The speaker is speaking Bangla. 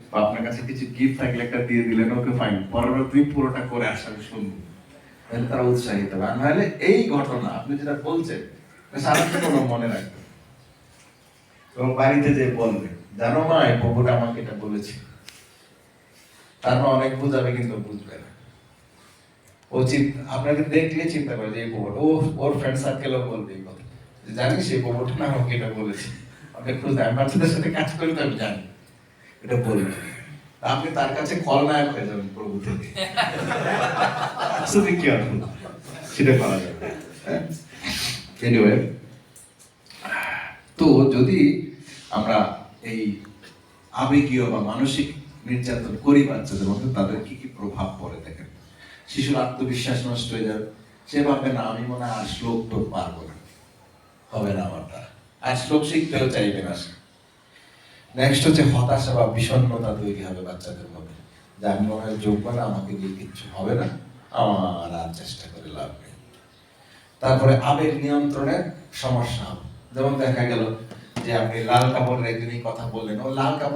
বা আপনার কাছে কিছু গিফট থাকলে একটা দিয়ে দিলেন, ওকে ফাইন, পরের বার তুই পুরোটা করে আসলে শুনবো, তাহলে তারা উৎসাহিত হবে। আর নাহলে এই ঘটনা আপনি যেটা বলছেন সারা জীবন মনে রাখবে এবং বাড়িতে যে বলবে, জানো মা এই বউটা আমাকে এটা বলেছে, তারপর অনেক বুঝাবে কিন্তু বুঝবে না। ও আপনাকে দেখলে চিন্তা করে যে এই বউটা, ওর ফ্রেন্ড সার্কেলও বলবে এই কথা, জানিস এই বউটা না আমাকে এটা বলেছে। আপনি খুঁজতে, আমি বাচ্চাদের সাথে কাজ করি তো আমি জানি এটা বলবে। আপনি তার কাছে খলনায়ক হয়ে যাবেন প্রভু থেকে। কি অদ্ভুত, সেটা করা যাবে। এনিওয়ে, তো যদি আমরা এই আবেগীয় বা মানসিক নির্যাতন করি বাচ্চাদের মধ্যে, তাদের কি কি প্রভাব পড়ে দেখেন। শিশুর আত্মবিশ্বাস নষ্ট হয়ে যাবে, সে ভাববে না আমি মনে হয় আর শ্লোক তো পারবো না, হবে না আমার দ্বারা, আর শ্লোক শিখতেও চাইবে না সে। নেক্সট হচ্ছে হতাশা বা বিষণ্ণতা তৈরি হবে বাচ্চাদের মধ্যে, যে আমি মনে হয় যোগ্য না, আমাকে দিয়ে কিচ্ছু হবে না, আমার আর চেষ্টা করে লাভ নেই। তারপরে আবেগ নিয়ন্ত্রণের সমস্যা হবে, যেমন দেখা গেল যে আপনি লাল কাপড়ের একদিনই কথা বললেন, ও লাল কাপড়